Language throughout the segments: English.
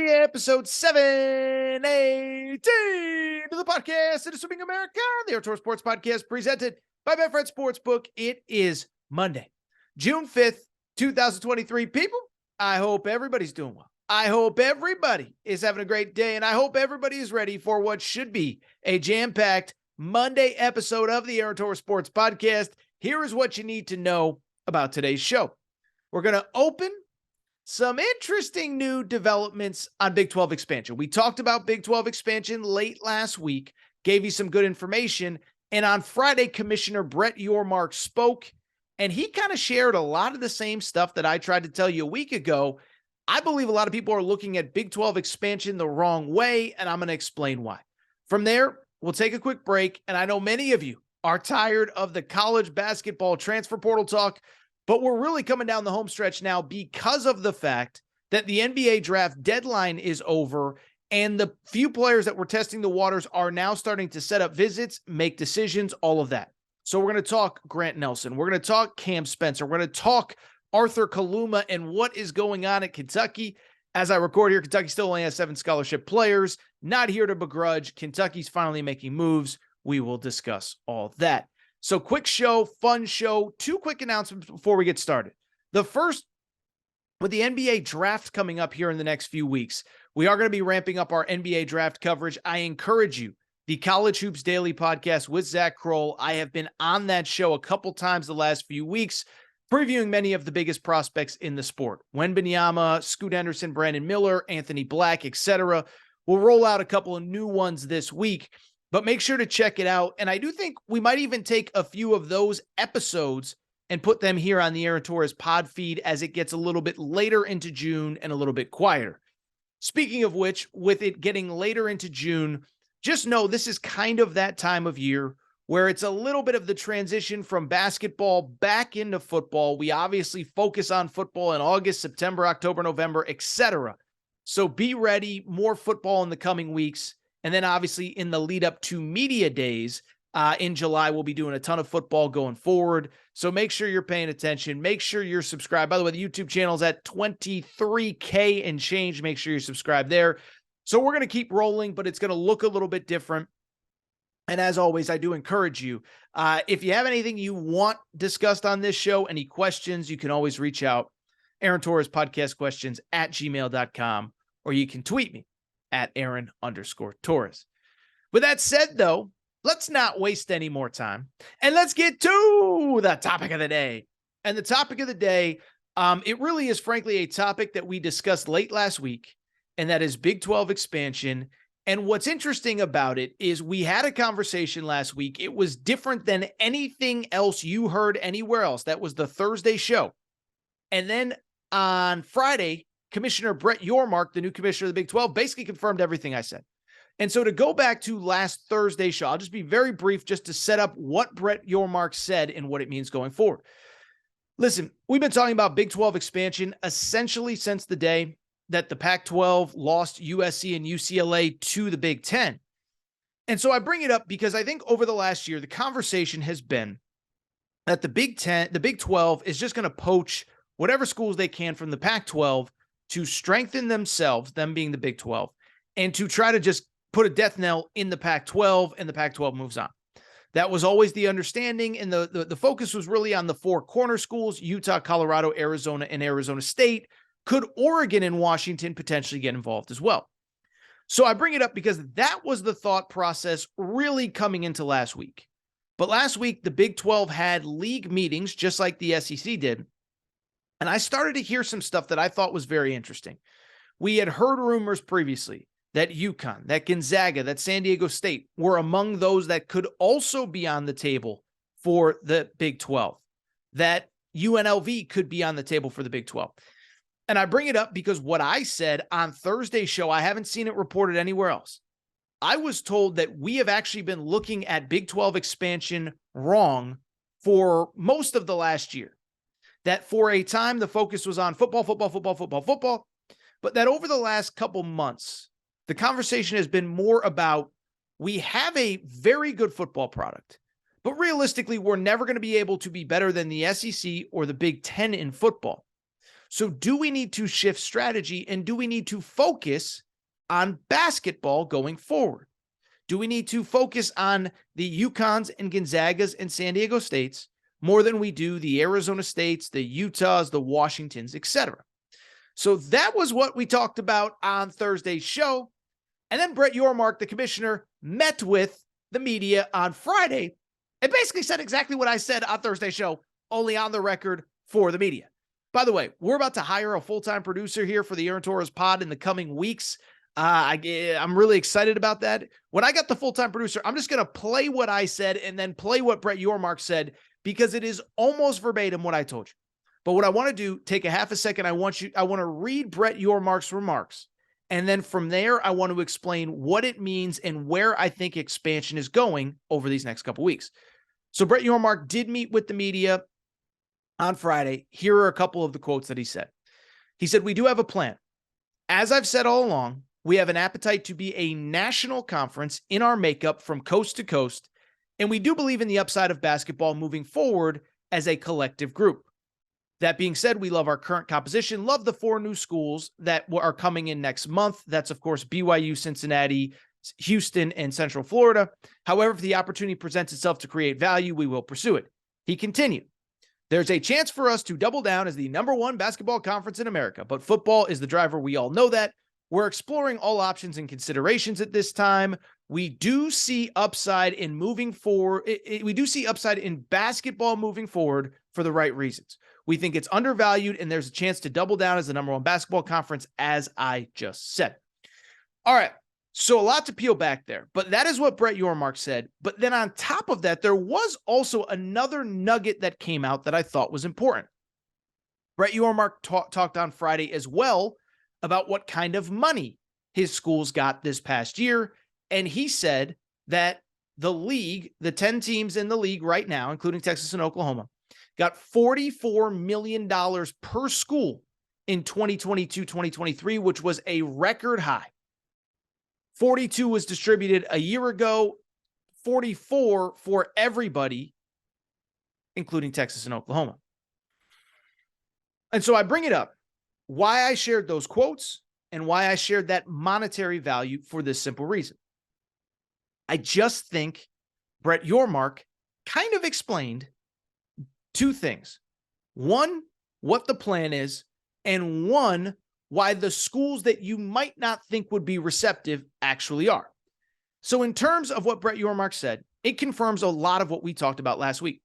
everybody. Episode 718 of the podcast that is Swimming America, the Outdoor Sports Podcast presented by Betfred Sportsbook. It is Monday, June 5th, 2023. People, I hope everybody's doing well. I hope everybody is having a great day, and I hope everybody is ready for what should be a jam-packed Monday episode of the Outdoor Sports Podcast. Here is what you need to know about today's show. We're going to open some interesting new developments on Big 12 expansion. We talked about Big 12 expansion late last week, gave you some good information, and on Friday, Commissioner Brett Yormark spoke, and he kind of shared a lot of the same stuff that I tried to tell you a week ago. I believe a lot of people are looking at Big 12 expansion the wrong way, and I'm going to explain why. From there, we'll take a quick break, and I know many of you are tired of the college basketball transfer portal talk, but we're really coming down the home stretch now because of the fact that the NBA draft deadline is over and the few players that were testing the waters are now starting to set up visits, make decisions, all of that. So we're going to talk Grant Nelson. We're going to talk Cam Spencer. We're going to talk Arthur Kaluma and what is going on at Kentucky. As I record here, Kentucky still only has 7 scholarship players. Not here to begrudge. Kentucky's finally making moves. We will discuss all that. So quick show, fun show, 2 quick announcements before we get started. The first, with the NBA draft coming up here in the next few weeks, we are going to be ramping up our NBA draft coverage. I encourage you, the College Hoops Daily podcast with Zach Kroll. I have been on that show a couple times the last few weeks, previewing many of the biggest prospects in the sport. Wembanyama, Scoot Henderson, Brandon Miller, Anthony Black, etc. We'll roll out a couple of new ones this week. But make sure to check it out. And I do think we might even take a few of those episodes and put them here on the Aaron Torres pod feed as it gets a little bit later into June and a little bit quieter. Speaking of which, with it getting later into June, just know this is kind of that time of year where it's a little bit of the transition from basketball back into football. We obviously focus on football in August, September, October, November, etc. So be ready, more football in the coming weeks. And then obviously in the lead up to media days in July, we'll be doing a ton of football going forward. So make sure you're paying attention. Make sure you're subscribed. By the way, the YouTube channel is at 23K and change. Make sure you're subscribed there. So we're going to keep rolling, but it's going to look a little bit different. And as always, I do encourage you, if you have anything you want discussed on this show, any questions, you can always reach out. Aaron Torres podcast questions at gmail.com, or you can tweet me at Aaron_Torres. With that said, though, let's not waste any more time, and let's get to the topic of the day. And the topic of the day, it really is, frankly, a topic that we discussed late last week, and that is Big 12 expansion. And what's interesting about it is we had a conversation last week. It was different than anything else you heard anywhere else. That was the Thursday show. And then on Friday, Commissioner Brett Yormark, the new commissioner of the Big 12, basically confirmed everything I said. And so to go back to last Thursday's show, I'll just be very brief just to set up what Brett Yormark said and what it means going forward. Listen, we've been talking about Big 12 expansion essentially since the day that the Pac-12 lost USC and UCLA to the Big 10. And so I bring it up because I think over the last year, the conversation has been that the Big 12 is just going to poach whatever schools they can from the Pac-12 to strengthen themselves, them being the Big 12, and to try to just put a death knell in the Pac-12, and the Pac-12 moves on. That was always the understanding, and the focus was really on the 4 corner schools, Utah, Colorado, Arizona, and Arizona State. Could Oregon and Washington potentially get involved as well? So I bring it up because that was the thought process really coming into last week. But last week, the Big 12 had league meetings, just like the SEC did. And I started to hear some stuff that I thought was very interesting. We had heard rumors previously that UConn, that Gonzaga, that San Diego State were among those that could also be on the table for the Big 12, that UNLV could be on the table for the Big 12. And I bring it up because what I said on Thursday's show, I haven't seen it reported anywhere else. I was told that we have actually been looking at Big 12 expansion wrong for most of the last year. That for a time, the focus was on football, but that over the last couple months, the conversation has been more about we have a very good football product, but realistically, we're never going to be able to be better than the SEC or the Big Ten in football. So do we need to shift strategy, and do we need to focus on basketball going forward? Do we need to focus on the UConns and Gonzagas and San Diego States more than we do the Arizona States, the Utahs, the Washingtons, etc.? So that was what we talked about on Thursday's show. And then Brett Yormark, the commissioner, met with the media on Friday and basically said exactly what I said on Thursday's show, only on the record for the media. By the way, we're about to hire a full-time producer here for the Aaron Torres pod in the coming weeks. I'm really excited about that. When I got the full-time producer, I'm just going to play what I said and then play what Brett Yormark said, because it is almost verbatim what I told you. But what I want to do, take a half a second. I want to read Brett Yormark's remarks. And then from there, I want to explain what it means and where I think expansion is going over these next couple weeks. So Brett Yormark did meet with the media on Friday. Here are a couple of the quotes that he said. He said, "We do have a plan. As I've said all along, we have an appetite to be a national conference in our makeup from coast to coast, and we do believe in the upside of basketball moving forward as a collective group. That being said, we love our current composition, love the 4 new schools that are coming in next month. That's, of course, BYU, Cincinnati, Houston, and Central Florida. However, if the opportunity presents itself to create value, we will pursue it." He continued, "There's a chance for us to double down as the #1 basketball conference in America, but football is the driver. We all know that. We're exploring all options and considerations at this time. We do see upside in moving forward. We do see upside in basketball moving forward for the right reasons. We think it's undervalued, and there's a chance to double down as the #1 basketball conference, as I just said." All right. So a lot to peel back there, but that is what Brett Yormark said. But then on top of that, there was also another nugget that came out that I thought was important. Brett Yormark talked on Friday as well about what kind of money his schools got this past year. And he said that the league, the 10 teams in the league right now, including Texas and Oklahoma, got $44 million per school in 2022-2023, which was a record high. 42 was distributed a year ago, 44 for everybody, including Texas and Oklahoma. And so I bring it up, why I shared those quotes and why I shared that monetary value, for this simple reason. I just think Brett Yormark kind of explained 2 things. 1, what the plan is, and 1, why the schools that you might not think would be receptive actually are. So in terms of what Brett Yormark said, it confirms a lot of what we talked about last week.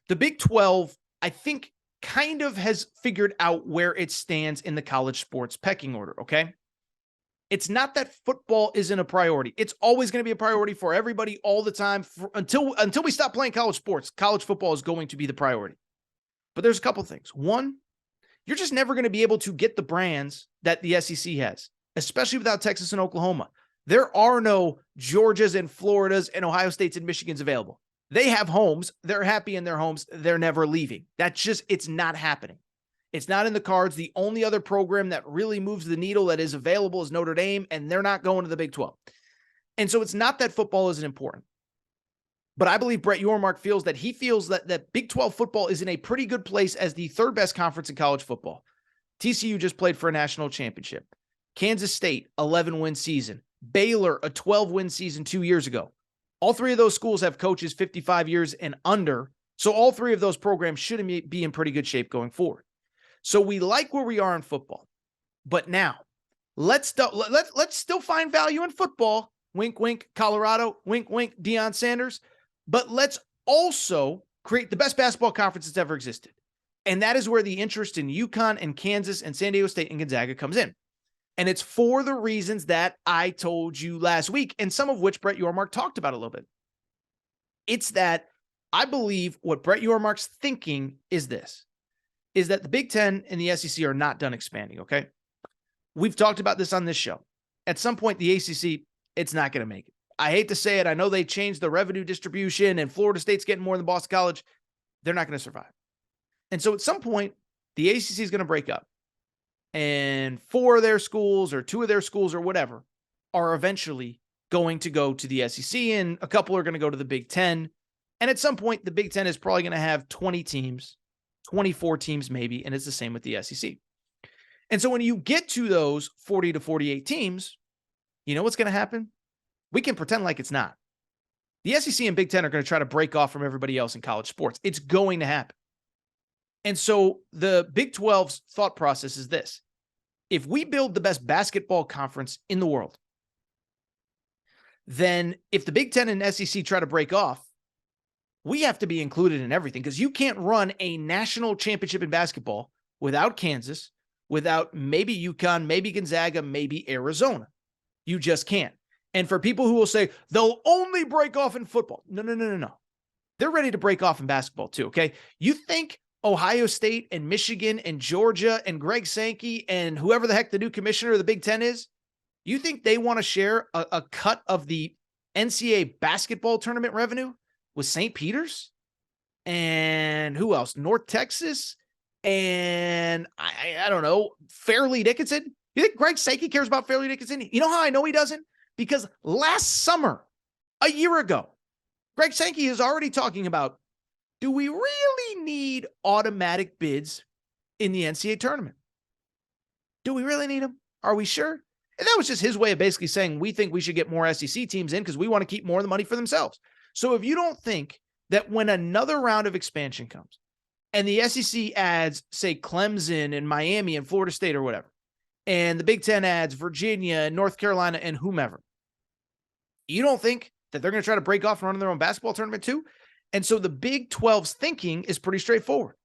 The Big 12, I think, kind of has figured out where it stands in the college sports pecking order, okay? It's not that football isn't a priority. It's always going to be a priority for everybody all the time. Until we stop playing college sports, college football is going to be the priority. But there's a couple things. 1, you're just never going to be able to get the brands that the SEC has, especially without Texas and Oklahoma. There are no Georgias and Floridas and Ohio States and Michigans available. They have homes. They're happy in their homes. They're never leaving. It's not happening. It's not in the cards. The only other program that really moves the needle that is available is Notre Dame, and they're not going to the Big 12. And so it's not that football isn't important. But I believe Brett Yormark feels that Big 12 football is in a pretty good place as the 3rd best conference in college football. TCU just played for a national championship. Kansas State, 11-win season. Baylor, a 12-win season 2 years ago. All 3 of those schools have coaches 55 years and under. So all 3 of those programs should be in pretty good shape going forward. So we like where we are in football. But now, let's still find value in football. Wink, wink, Colorado. Wink, wink, Deion Sanders. But let's also create the best basketball conference that's ever existed. And that is where the interest in UConn and Kansas and San Diego State and Gonzaga comes in. And it's for the reasons that I told you last week, and some of which Brett Yormark talked about a little bit. It's that I believe what Brett Yormark's thinking is this, is that the Big Ten and the SEC are not done expanding, okay? We've talked about this on this show. At some point, the ACC, it's not going to make it. I hate to say it. I know they changed the revenue distribution and Florida State's getting more than Boston College. They're not going to survive. And so at some point, the ACC is going to break up. And 4 of their schools or 2 of their schools or whatever are eventually going to go to the SEC, and a couple are going to go to the Big Ten. And at some point, the Big Ten is probably going to have 20 teams. 24 teams maybe, and it's the same with the SEC. And so when you get to those 40 to 48 teams, you know what's going to happen? We can pretend like it's not. The SEC and Big Ten are going to try to break off from everybody else in college sports. It's going to happen. And so the Big 12's thought process is this. If we build the best basketball conference in the world, then if the Big Ten and SEC try to break off, we have to be included in everything, because you can't run a national championship in basketball without Kansas, without maybe UConn, maybe Gonzaga, maybe Arizona. You just can't. And for people who will say they'll only break off in football. No. They're ready to break off in basketball too, okay? You think Ohio State and Michigan and Georgia and Greg Sankey and whoever the heck the new commissioner of the Big Ten is, you think they want to share a cut of the NCAA basketball tournament revenue with St. Peter's and who else? North Texas and I don't know, Fairleigh Dickinson? You think Greg Sankey cares about Fairleigh Dickinson? You know how I know he doesn't? Because last summer, a year ago, Greg Sankey is already talking about, do we really need automatic bids in the NCAA tournament? Do we really need them? Are we sure? And that was just his way of basically saying, we think we should get more SEC teams in because we want to keep more of the money for themselves. So if you don't think that when another round of expansion comes and the SEC adds, say, Clemson and Miami and Florida State or whatever, and the Big Ten adds Virginia and North Carolina and whomever, you don't think that they're going to try to break off and run their own basketball tournament too? And so the Big 12's thinking is pretty straightforward.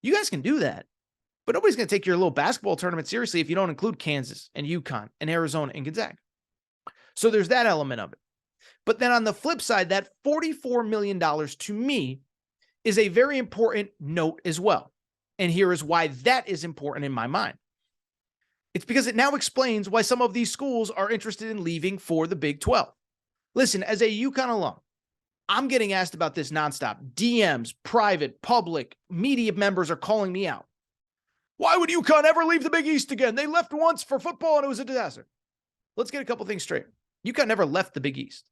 You guys can do that, but nobody's going to take your little basketball tournament seriously if you don't include Kansas and UConn and Arizona and Gonzaga. So there's that element of it. But then on the flip side, that $44 million to me is a very important note as well. And here is why that is important in my mind. It's because it now explains why some of these schools are interested in leaving for the Big 12. Listen, as a UConn alum, I'm getting asked about this nonstop. DMs, private, public, media members are calling me out. Why would UConn ever leave the Big East again? They left once for football and it was a disaster. Let's get a couple things straight. UConn never left the Big East.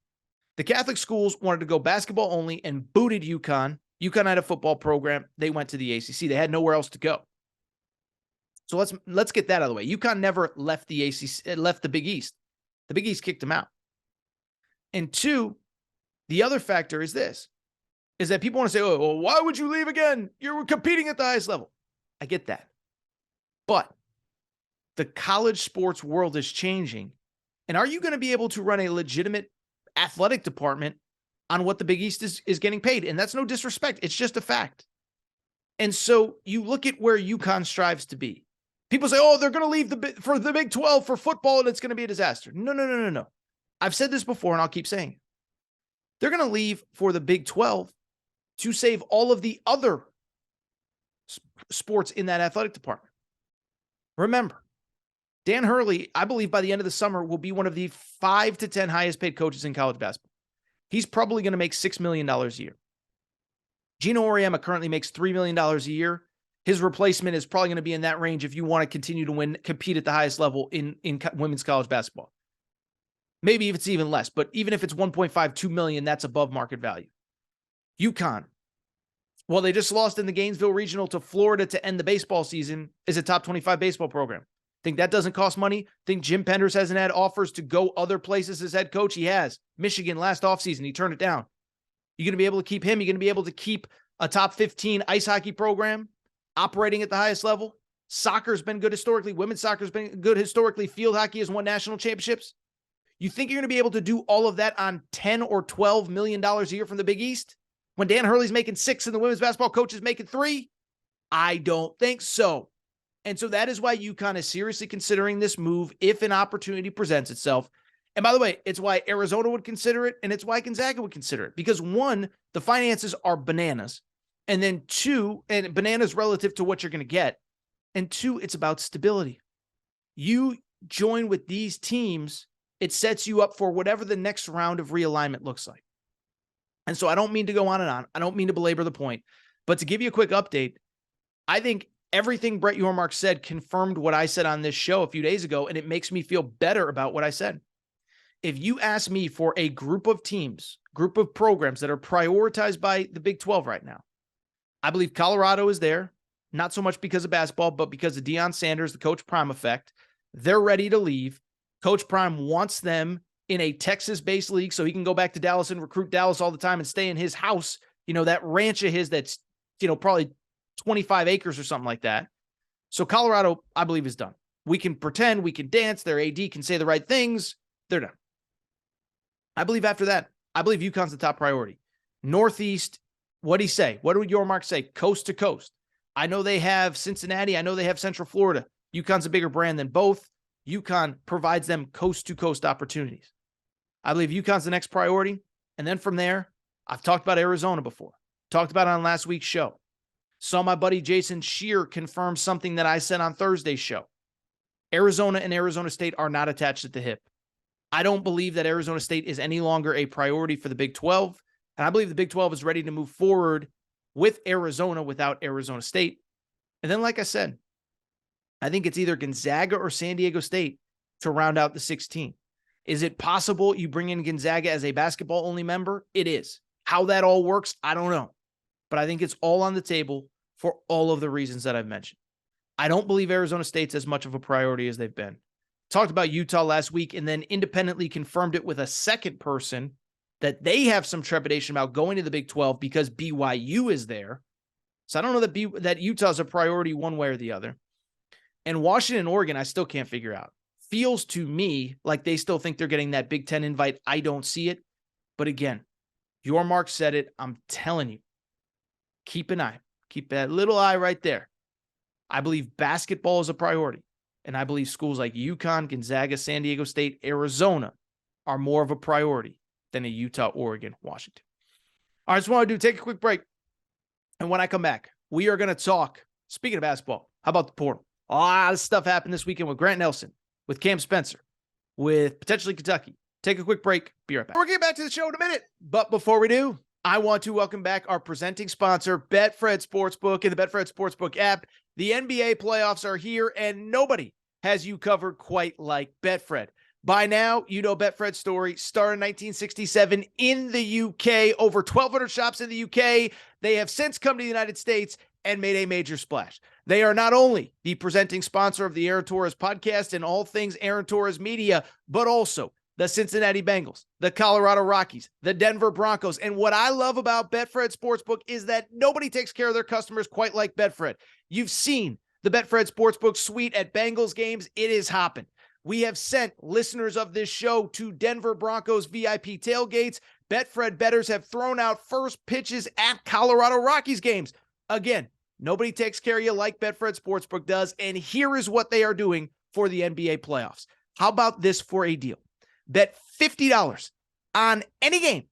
The Catholic schools wanted to go basketball only and booted UConn. UConn had a football program. They went to the ACC. They had nowhere else to go. So let's get that out of the way. UConn never left the ACC, left the Big East. The Big East kicked them out. And two, the other factor is this, is that people want to say, oh, well, why would you leave again? You're competing at the highest level. I get that. But the college sports world is changing. And are you going to be able to run a legitimate athletic department on what the Big East is getting paid? And that's no disrespect. It's just a fact. And so you look at where UConn strives to be. People say, oh, they're going to leave for the Big 12 for football and it's going to be a disaster. No. I've said this before and I'll keep saying it. They're going to leave for the Big 12 to save all of the other sports in that athletic department. Remember, Dan Hurley, I believe by the end of the summer, will be one of the 5 to 10 highest paid coaches in college basketball. He's probably going to make $6 million a year. Gino Auriemma currently makes $3 million a year. His replacement is probably going to be in that range if you want to continue to compete at the highest level in women's college basketball. Maybe if it's even less, but even if it's 1.52 million, that's above market value. UConn, well, they just lost in the Gainesville Regional to Florida to end the baseball season, is a top 25 baseball program. Think that doesn't cost money? Think Jim Penders hasn't had offers to go other places as head coach? He has. Michigan last offseason, he turned it down. You're going to be able to keep him. You're going to be able to keep a top 15 ice hockey program operating at the highest level. Soccer's been good historically. Women's soccer's been good historically. Field hockey has won national championships. You think you're going to be able to do all of that on $10 or $12 million a year from the Big East when Dan Hurley's making 6 and the women's basketball coach is making 3? I don't think so. And so that is why UConn is seriously considering this move if an opportunity presents itself. And by the way, it's why Arizona would consider it, and it's why Gonzaga would consider it. Because one, the finances are bananas. And then two, and bananas relative to what you're going to get. And two, it's about stability. You join with these teams, it sets you up for whatever the next round of realignment looks like. And so I don't mean to go on and on. I don't mean to belabor the point. But to give you a quick update, I think everything Brett Yormark said confirmed what I said on this show a few days ago, and it makes me feel better about what I said. If you ask me for a group of teams, group of programs that are prioritized by the Big 12 right now, I believe Colorado is there. not so much because of basketball, but because of Deion Sanders, the Coach Prime effect. They're ready to leave. Coach Prime wants them in a Texas-based league so he can go back to Dallas and recruit Dallas all the time and stay in his house, that ranch of his that's, probably 25 acres or something like that. So Colorado, I believe, is done. We can pretend, we can dance, their AD can say the right things. They're done. I believe after that, I believe UConn's the top priority. Northeast, what'd he say? What did Yormark say? Coast to coast. I know they have Cincinnati. I know they have Central Florida. UConn's a bigger brand than both. UConn provides them coast-to-coast opportunities. I believe UConn's the next priority. And then from there, I've talked about Arizona before. Talked about it on last week's show. Saw my buddy Jason Shear confirm something that I said on Thursday's show. Arizona and Arizona State are not attached at the hip. I don't believe that Arizona State is any longer a priority for the Big 12. And I believe the Big 12 is ready to move forward with Arizona without Arizona State. And then, like I said, I think it's either Gonzaga or San Diego State to round out the 16. Is it possible you bring in Gonzaga as a basketball-only member? It is. How that all works, I don't know. But I think it's all on the table for all of the reasons that I've mentioned. I don't believe Arizona State's as much of a priority as they've been. Talked about Utah last week and then independently confirmed it with a second person that they have some trepidation about going to the Big 12 because BYU is there. So I don't know that Utah's a priority one way or the other. And Washington and Oregon, I still can't figure out. Feels to me like they still think they're getting that Big Ten invite. I don't see it. But again, Yormark said it. I'm telling you, keep an eye. Keep that little eye right there. I believe basketball is a priority. And I believe schools like UConn, Gonzaga, San Diego State, Arizona are more of a priority than a Utah, Oregon, Washington. All right, so what I want to do, take a quick break. And when I come back, we are going to talk, speaking of basketball, how about the portal? A lot of stuff happened this weekend with Grant Nelson, with Cam Spencer, with potentially Kentucky. Take a quick break. Be right back. We're getting back to the show in a minute. But before we do, I want to welcome back our presenting sponsor, Betfred Sportsbook and the Betfred Sportsbook app. The NBA playoffs are here, and nobody has you covered quite like Betfred. By now, you know Betfred's story. Started in 1967 in the UK. Over 1,200 shops in the UK. They have since come to the United States and made a major splash. They are not only the presenting sponsor of the Aaron Torres podcast and all things Aaron Torres media, but also the Cincinnati Bengals, the Colorado Rockies, the Denver Broncos. And what I love about Betfred Sportsbook is that nobody takes care of their customers quite like Betfred. You've seen the Betfred Sportsbook suite at Bengals games. It is hopping. We have sent listeners of this show to Denver Broncos VIP tailgates. Betfred bettors have thrown out first pitches at Colorado Rockies games. Again, nobody takes care of you like Betfred Sportsbook does, and here is what they are doing for the NBA playoffs. How about this for a deal? Bet $50 on any game,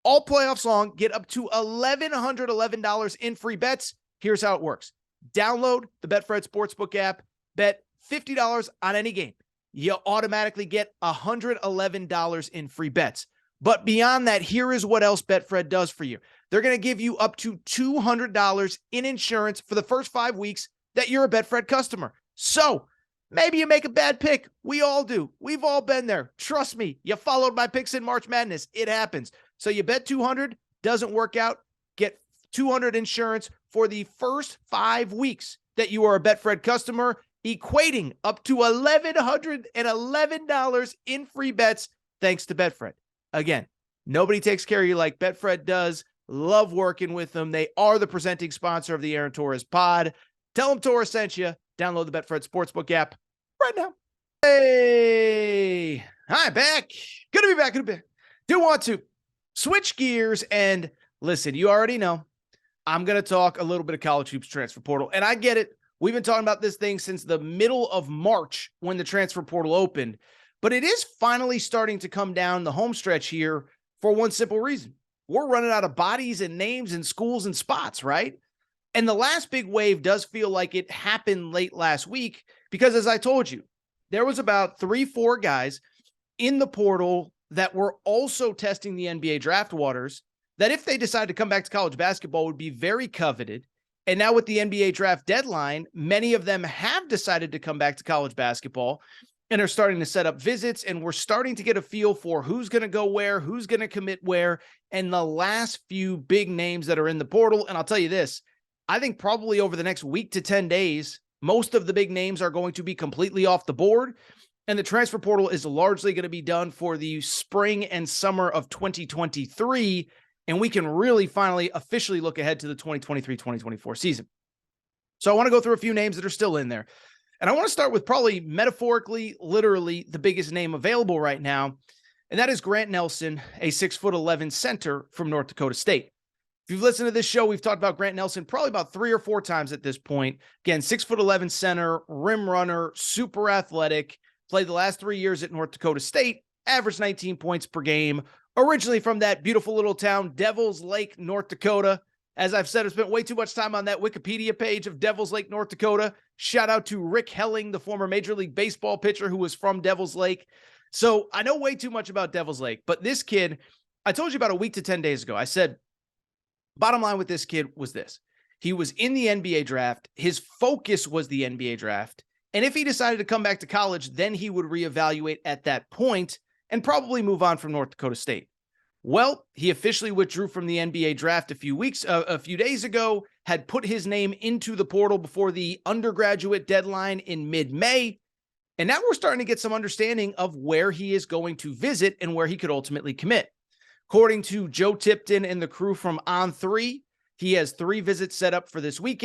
all playoffs long, get up to $1,111 in free bets. Here's how it works. Download the Betfred Sportsbook app, bet $50 on any game. You automatically get $111 in free bets. But beyond that, here is what else Betfred does for you. They're going to give you up to $200 in insurance for the first 5 weeks that you're a Betfred customer. So maybe you make a bad pick. We all do. We've all been there. Trust me. You followed my picks in March Madness. It happens. So you bet 200, doesn't work out. Get 200 insurance for the first 5 weeks that you are a Betfred customer, equating up to $1,111 in free bets thanks to Betfred. Again, nobody takes care of you like Betfred does. Love working with them. They are the presenting sponsor of the Aaron Torres pod. Tell them Torres sent you. Download the Betfred Sportsbook app right now. Hey, hi, back. Good to be back. Good to be back. Do want to switch gears and listen, you already know I'm going to talk a little bit of college hoops transfer portal, and I get it. We've been talking about this thing since the middle of March when the transfer portal opened, but it is finally starting to come down the home stretch here for one simple reason. We're running out of bodies and names and schools and spots, right? And the last big wave does feel like it happened late last week because, as I told you, there was about 3-4 guys in the portal that were also testing the NBA draft waters that if they decide to come back to college basketball would be very coveted. And now with the NBA draft deadline, many of them have decided to come back to college basketball and are starting to set up visits. And we're starting to get a feel for who's going to go where, who's going to commit where, and the last few big names that are in the portal. And I'll tell you this, I think probably over the next week to 10 days, most of the big names are going to be completely off the board. And the transfer portal is largely going to be done for the spring and summer of 2023. And we can really finally officially look ahead to the 2023-2024 season. So I want to go through a few names that are still in there. And I want to start with probably metaphorically, literally the biggest name available right now. And that is Grant Nelson, a 6'11" center from North Dakota State. If you've listened to this show, we've talked about Grant Nelson probably about 3 or 4 times at this point. Again, 6'11" center, rim runner, super athletic, played the last 3 years at North Dakota State, averaged 19 points per game, originally from that beautiful little town, Devils Lake, North Dakota. As I've said, I've spent way too much time on that Wikipedia page of Devils Lake, North Dakota. Shout out to Rick Helling, the former Major League Baseball pitcher who was from Devils Lake. So I know way too much about Devils Lake, but this kid, I told you about a week to 10 days ago, I said, bottom line with this kid was this. He was in the NBA draft. His focus was the NBA draft. And if he decided to come back to college, then he would reevaluate at that point and probably move on from North Dakota State. Well, he officially withdrew from the NBA draft a few days ago, had put his name into the portal before the undergraduate deadline in mid-May. And now we're starting to get some understanding of where he is going to visit and where he could ultimately commit. According to Joe Tipton and the crew from On3, he has 3 visits set up for this week.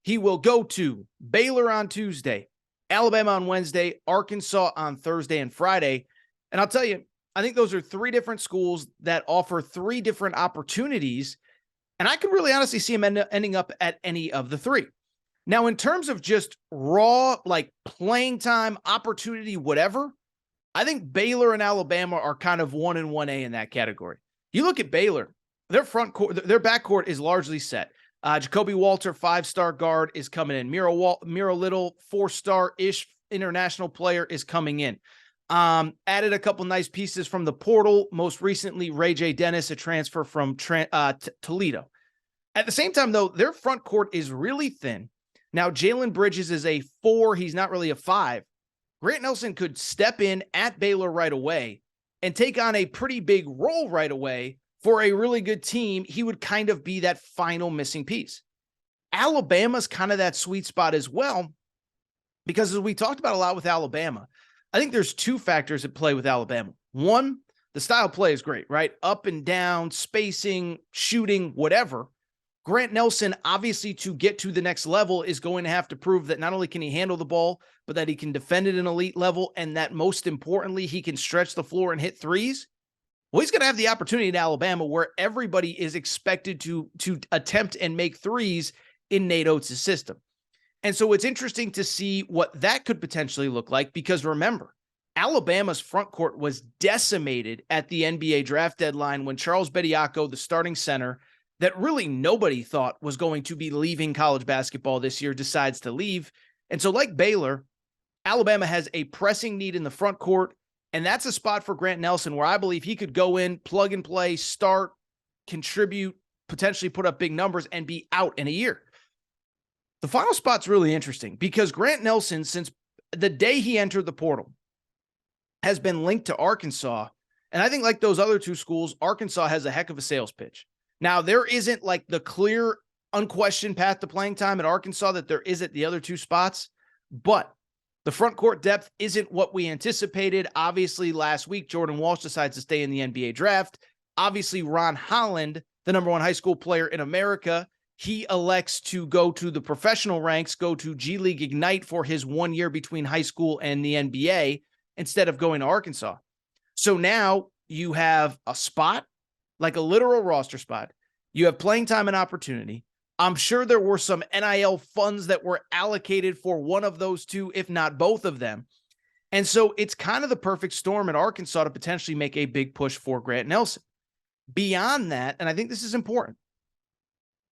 He will go to Baylor on Tuesday, Alabama on Wednesday, Arkansas on Thursday and Friday. And I'll tell you, I think those are 3 different schools that offer 3 different opportunities. And I could really honestly see him ending up at any of the 3. Now, in terms of just raw, like playing time, opportunity, whatever, I think Baylor and Alabama are kind of 1 and 1A in that category. You look at Baylor, their backcourt is largely set. Jacoby Walter, 5-star guard, is coming in. Miro Little, 4-star-ish international player, is coming in. Added a couple nice pieces from the portal. Most recently, Ray J. Dennis, a transfer from Toledo. At the same time, though, their front court is really thin. Now, Jalen Bridges is a 4. He's not really a 5. Grant Nelson could step in at Baylor right away and take on a pretty big role right away for a really good team. He would kind of be that final missing piece. Alabama's kind of that sweet spot as well, because as we talked about a lot with Alabama, I think there's 2 factors at play with Alabama. One, the style of play is great, right? Up and down, spacing, shooting, whatever. Grant Nelson, obviously, to get to the next level, is going to have to prove that not only can he handle the ball, but that he can defend at an elite level, and that most importantly, he can stretch the floor and hit threes. Well, he's going to have the opportunity in Alabama where everybody is expected to attempt and make threes in Nate Oates' system. And so it's interesting to see what that could potentially look like, because remember, Alabama's front court was decimated at the NBA draft deadline when Charles Bediako, the starting center, that really nobody thought was going to be leaving college basketball this year, decides to leave. And so like Baylor, Alabama has a pressing need in the front court, and that's a spot for Grant Nelson where I believe he could go in, plug and play, start, contribute, potentially put up big numbers, and be out in a year. The final spot's really interesting because Grant Nelson, since the day he entered the portal, has been linked to Arkansas. And I think like those other 2 schools, Arkansas has a heck of a sales pitch. Now, there isn't like the clear, unquestioned path to playing time at Arkansas that there is at the other 2 spots, but the front court depth isn't what we anticipated. Obviously, last week, Jordan Walsh decides to stay in the NBA draft. Obviously, Ron Holland, the number 1 high school player in America, he elects to go to the professional ranks, go to G League Ignite for his 1 year between high school and the NBA instead of going to Arkansas. So now you have a spot, like a literal roster spot. You have playing time and opportunity. I'm sure there were some NIL funds that were allocated for one of those 2, if not both of them. And so it's kind of the perfect storm at Arkansas to potentially make a big push for Grant Nelson. Beyond that, and I think this is important,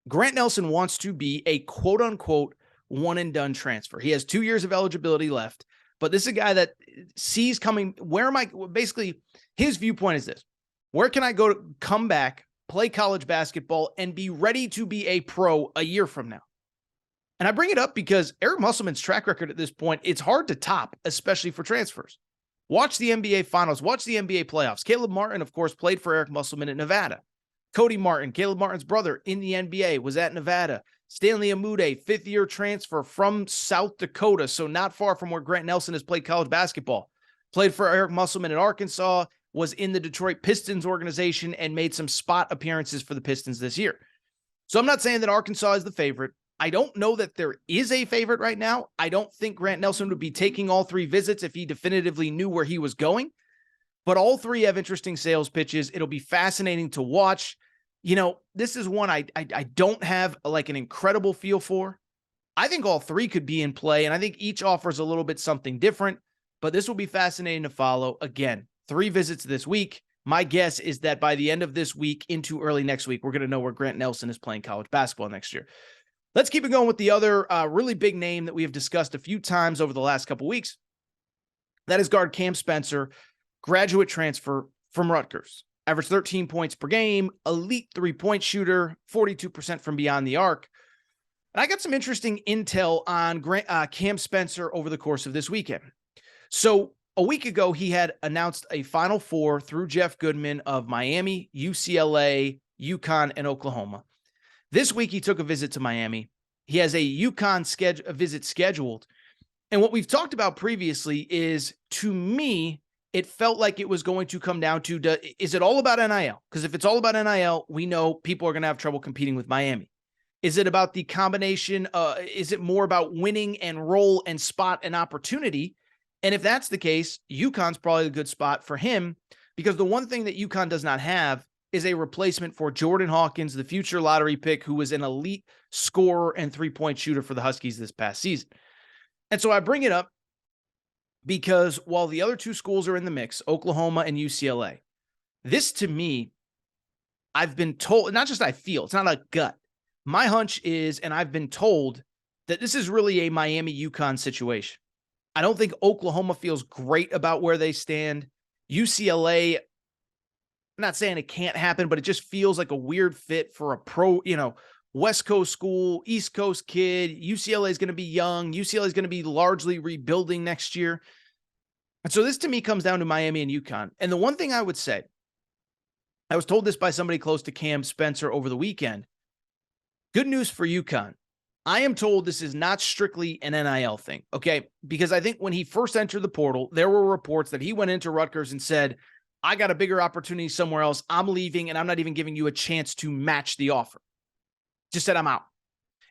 Grant Nelson wants to be a quote-unquote one-and-done transfer. He has 2 years of eligibility left, but this is a guy that sees coming, basically, his viewpoint is this: where can I go to come back, play college basketball, and be ready to be a pro a year from now? And I bring it up because Eric Musselman's track record at this point, it's hard to top, especially for transfers. Watch the NBA Finals. Watch the NBA playoffs. Caleb Martin, of course, played for Eric Musselman at Nevada. Cody Martin, Caleb Martin's brother in the NBA, was at Nevada. Stanley Amude, fifth-year transfer from South Dakota, so not far from where Grant Nelson has played college basketball. Played for Eric Musselman in Arkansas, was in the Detroit Pistons organization, and made some spot appearances for the Pistons this year. So I'm not saying that Arkansas is the favorite. I don't know that there is a favorite right now. I don't think Grant Nelson would be taking all three visits if he definitively knew where he was going. But all three have interesting sales pitches. It'll be fascinating to watch. You know, this is one I don't have like an incredible feel for. I think all three could be in play, and I think each offers a little bit something different. But this will be fascinating to follow. Again, 3 visits this week. My guess is that by the end of this week into early next week, we're going to know where Grant Nelson is playing college basketball next year. Let's keep it going with the other really big name that we have discussed a few times over the last couple weeks. That is guard Cam Spencer, graduate transfer from Rutgers. Averaged 13 points per game, elite three-point shooter, 42% from beyond the arc. And I got some interesting intel on Cam Spencer over the course of this weekend. So a week ago, he had announced a Final Four through Jeff Goodman of Miami, UCLA, UConn, and Oklahoma. This week, he took a visit to Miami. He has a UConn visit scheduled. And what we've talked about previously is, to me, it felt like it was going to come down to, is it all about NIL? Because if it's all about NIL, we know people are going to have trouble competing with Miami. Is it about the combination? Is it more about winning and role and spot and opportunity? And if that's the case, UConn's probably a good spot for him, because the one thing that UConn does not have is a replacement for Jordan Hawkins, the future lottery pick, who was an elite scorer and three-point shooter for the Huskies this past season. And so I bring it up because while the other two schools are in the mix, Oklahoma and UCLA, this to me, I've been told, not just I feel, it's not a gut. My hunch is, and I've been told, that this is really a Miami-UConn situation. I don't think Oklahoma feels great about where they stand. UCLA, I'm not saying it can't happen, but it just feels like a weird fit for a West Coast school, East Coast kid. UCLA is going to be young. UCLA is going to be largely rebuilding next year. And so this to me comes down to Miami and UConn. And the one thing I would say, I was told this by somebody close to Cam Spencer over the weekend. Good news for UConn. I am told this is not strictly an NIL thing, okay? Because I think when he first entered the portal, there were reports that he went into Rutgers and said, I got a bigger opportunity somewhere else. I'm leaving, and I'm not even giving you a chance to match the offer. Just said, I'm out.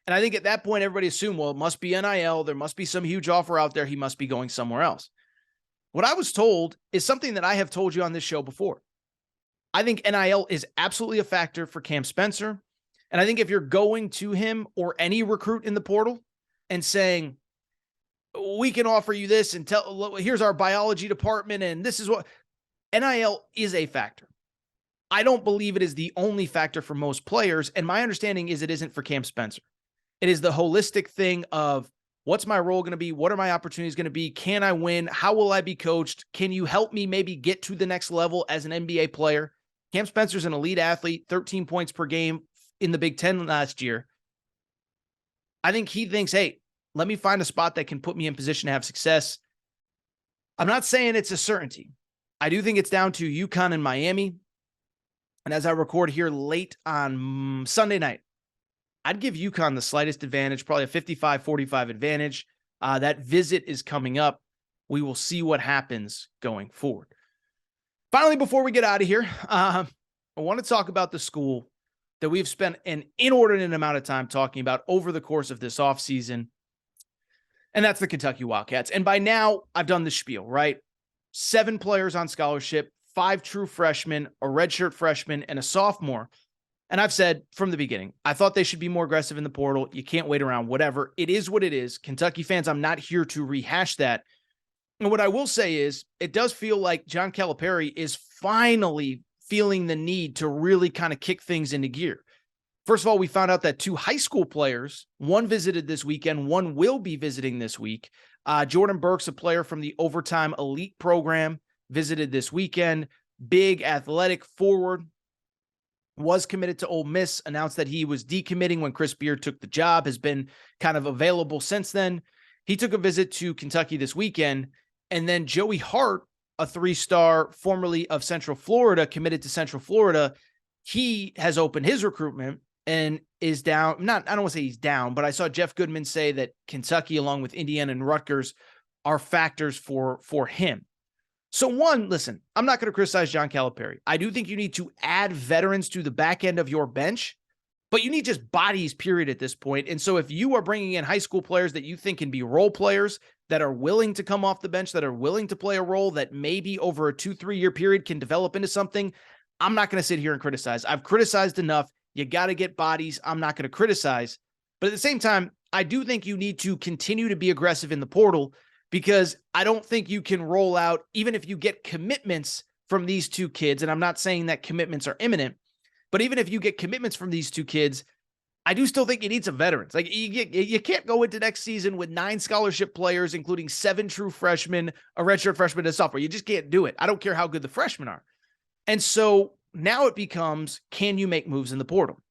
And I think at that point, everybody assumed, well, it must be NIL. There must be some huge offer out there. He must be going somewhere else. What I was told is something that I have told you on this show before. I think NIL is absolutely a factor for Cam Spencer. And I think if you're going to him or any recruit in the portal and saying, we can offer you this and here's our biology department, and this is what NIL is a factor. I don't believe it is the only factor for most players. And my understanding is it isn't for Cam Spencer. It is the holistic thing of what's my role going to be? What are my opportunities going to be? Can I win? How will I be coached? Can you help me maybe get to the next level as an NBA player? Cam Spencer's an elite athlete, 13 points per game in the Big Ten last year. I think he thinks, hey, let me find a spot that can put me in position to have success. I'm not saying it's a certainty. I do think it's down to UConn and Miami. And as I record here late on Sunday night, I'd give UConn the slightest advantage, probably a 55-45 advantage. That visit is coming up. We will see what happens going forward. Finally, before we get out of here, I want to talk about the school that we've spent an inordinate amount of time talking about over the course of this offseason, and that's the Kentucky Wildcats. And by now, I've done the spiel, right? 7 players on scholarship, 5 true freshmen, a redshirt freshman, and a sophomore. And I've said from the beginning, I thought they should be more aggressive in the portal. You can't wait around, whatever. It is what it is. Kentucky fans, I'm not here to rehash that. And what I will say is, it does feel like John Calipari is finally feeling the need to really kind of kick things into gear. First of all, we found out that 2 high school players, one visited this weekend, one will be visiting this week. Jordan Burks, a player from the Overtime Elite program, visited this weekend. Big athletic forward, was committed to Ole Miss, announced that he was decommitting when Chris Beard took the job, has been kind of available since then. He took a visit to Kentucky this weekend. And then Joey Hart, a 3-star formerly of Central Florida, committed to Central Florida, he has opened his recruitment and is down. I don't want to say he's down, but I saw Jeff Goodman say that Kentucky, along with Indiana and Rutgers, are factors for him. So one, listen, I'm not going to criticize John Calipari. I do think you need to add veterans to the back end of your bench, but you need just bodies, period, at this point. And so if you are bringing in high school players that you think can be role players, that are willing to come off the bench, that are willing to play a role that maybe over a 2-3 year period can develop into something, I'm not going to sit here and criticize. I've criticized enough. You got to get bodies. I'm not going to criticize. But at the same time, I do think you need to continue to be aggressive in the portal, because I don't think you can roll out, even if you get commitments from these two kids, and I'm not saying that commitments are imminent, but even if you get commitments from these two kids, I do still think you need some veterans. Like you can't go into next season with 9 scholarship players, including 7 true freshmen, a redshirt freshman, and a sophomore. You just can't do it. I don't care how good the freshmen are. And so now it becomes, can you make moves in the portal?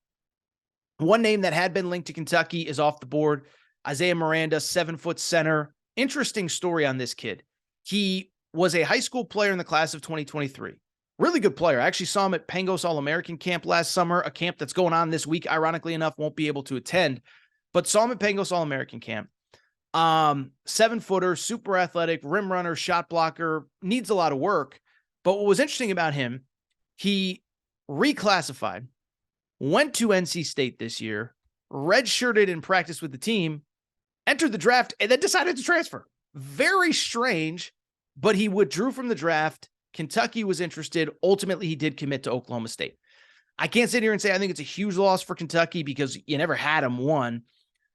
One name that had been linked to Kentucky is off the board. Isaiah Miranda, 7-foot center. Interesting story on this kid. He was a high school player in the class of 2023. Really good player. I actually saw him at Pangos All-American Camp last summer, a camp that's going on this week. Ironically enough, won't be able to attend, but saw him at Pangos All-American Camp. 7-footer, super athletic, rim runner, shot blocker, needs a lot of work. But what was interesting about him, he reclassified, went to NC State this year, redshirted in practice with the team, entered the draft, and then decided to transfer. Very strange, but he withdrew from the draft. Kentucky was interested. Ultimately, he did commit to Oklahoma State. I can't sit here and say I think it's a huge loss for Kentucky because you never had him. 1,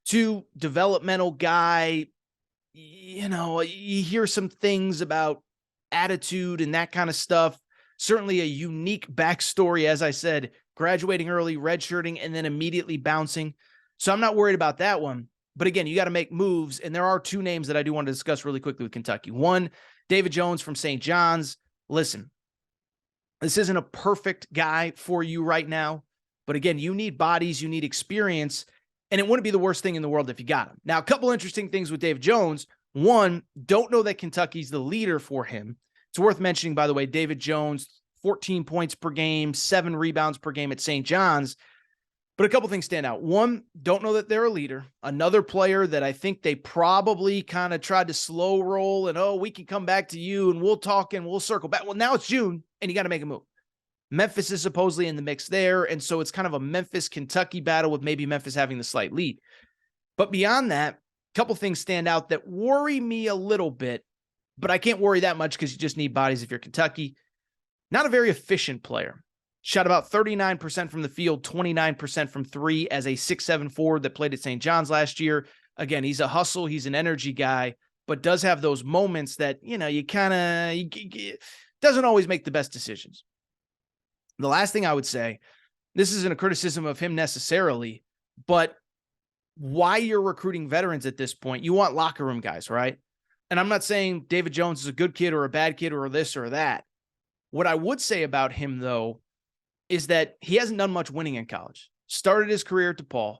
2, developmental guy. You know, you hear some things about attitude and that kind of stuff. Certainly a unique backstory, as I said, graduating early, redshirting, and then immediately bouncing. So I'm not worried about that one. But again, you got to make moves. And there are 2 names that I do want to discuss really quickly with Kentucky. 1, David Jones from St. John's. Listen, this isn't a perfect guy for you right now. But again, you need bodies, you need experience. And it wouldn't be the worst thing in the world if you got him. Now, a couple interesting things with David Jones. 1, don't know that Kentucky's the leader for him. It's worth mentioning, by the way, David Jones, 14 points per game, 7 rebounds per game at St. John's. But a couple things stand out. 1, don't know that they're a leader. Another player that I think they probably kind of tried to slow roll and, oh, we can come back to you and we'll talk and we'll circle back. Well, now it's June and you got to make a move. Memphis is supposedly in the mix there. And so it's kind of a Memphis-Kentucky battle with maybe Memphis having the slight lead. But beyond that, a couple things stand out that worry me a little bit, but I can't worry that much because you just need bodies if you're Kentucky. Not a very efficient player. Shot about 39% from the field, 29% from 3 as a 6'7" forward that played at St. John's last year. Again, he's a hustle. He's an energy guy, but does have those moments that, you know, you kind of doesn't always make the best decisions. The last thing I would say, this isn't a criticism of him necessarily, but why you're recruiting veterans at this point, you want locker room guys, right? And I'm not saying David Jones is a good kid or a bad kid or this or that. What I would say about him, though, is that he hasn't done much winning in college. Started his career at DePaul,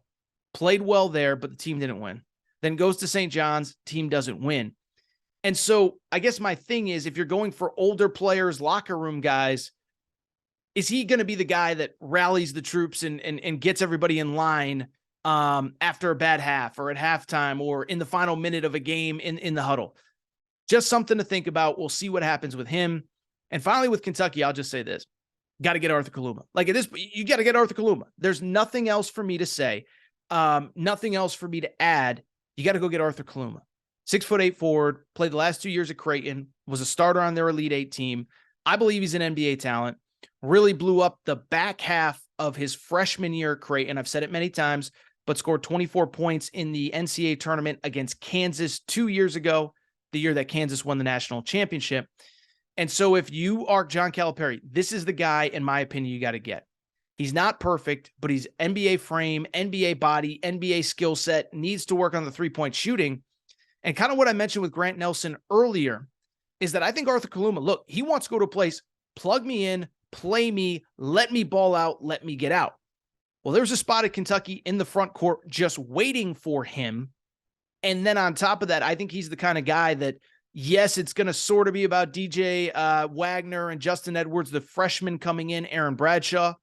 played well there, but the team didn't win. Then goes to St. John's, team doesn't win. And so I guess my thing is, if you're going for older players, locker room guys, is he going to be the guy that rallies the troops and gets everybody in line after a bad half or at halftime or in the final minute of a game in the huddle? Just something to think about. We'll see what happens with him. And finally, with Kentucky, I'll just say this. Got to get Arthur Kaluma. Like, it is, you got to get Arthur Kaluma. There's nothing else for me to say. Nothing else for me to add. You got to go get Arthur Kaluma. 6'8" forward, played the last 2 years at Creighton, was a starter on their Elite 8 team. I believe he's an NBA talent. Really blew up the back half of his freshman year at Creighton. I've said it many times, but scored 24 points in the NCAA tournament against Kansas 2 years ago, the year that Kansas won the national championship. And so if you are John Calipari, this is the guy, in my opinion, you got to get. He's not perfect, but he's NBA frame, NBA body, NBA skill set, needs to work on the three-point shooting. And kind of what I mentioned with Grant Nelson earlier is that I think Arthur Kaluma, look, he wants to go to a place, plug me in, play me, let me ball out, let me get out. Well, there's a spot at Kentucky in the front court just waiting for him. And then on top of that, I think he's the kind of guy that, yes, it's going to sort of be about DJ Wagner and Justin Edwards, the freshman coming in, Aaron Bradshaw.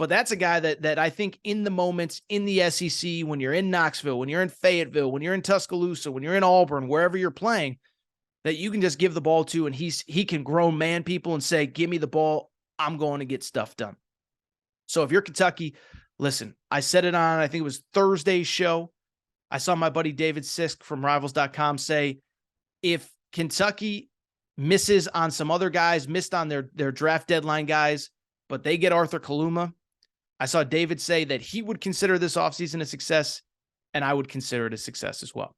But that's a guy that I think in the moments in the SEC, when you're in Knoxville, when you're in Fayetteville, when you're in Tuscaloosa, when you're in Auburn, wherever you're playing, that you can just give the ball to, and he can grown man people and say, give me the ball. I'm going to get stuff done. So if you're Kentucky, listen, I said it on, I think it was Thursday's show. I saw my buddy David Sisk from Rivals.com say, if Kentucky misses on some other guys, missed on their draft deadline guys, but they get Arthur Kaluma, I saw David say that he would consider this offseason a success, and I would consider it a success as well.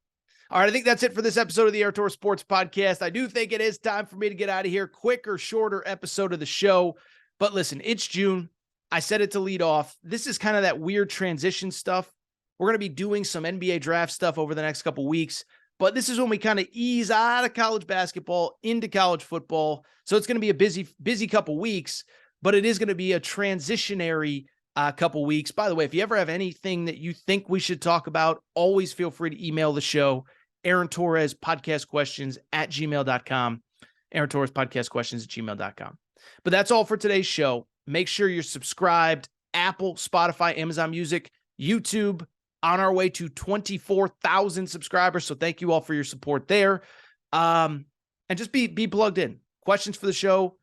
All right, I think that's it for this episode of the Aaron Torres Sports Podcast. I do think it is time for me to get out of here. Quicker, shorter episode of the show. But listen, it's June. I said it to lead off. This is kind of that weird transition stuff. We're going to be doing some NBA draft stuff over the next couple weeks, but this is when we kind of ease out of college basketball into college football. So it's going to be a busy couple weeks, but it is going to be a transitionary couple weeks. By the way, if you ever have anything that you think we should talk about, always feel free to email the show, Aaron Torres podcast questions at gmail.com, Aaron Torres podcast questions at gmail.com. But that's all for today's show. Make sure you're subscribed, Apple, Spotify, Amazon Music, YouTube, on our way to 24,000 subscribers. So thank you all for your support there. And just be plugged in. Questions for the show,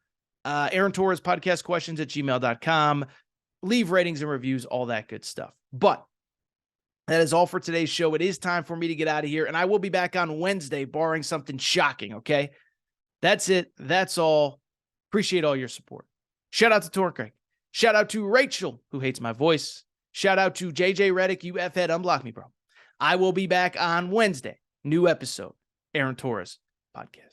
Aaron Torres podcast questions at gmail.com. Leave ratings and reviews, all that good stuff. But that is all for today's show. It is time for me to get out of here, and I will be back on Wednesday, barring something shocking, okay? That's it. That's all. Appreciate all your support. Shout out to Torque. Shout out to Rachel, who hates my voice. Shout out to JJ Reddick, you F-head, unblock me, bro. I will be back on Wednesday. New episode, Aaron Torres Podcast.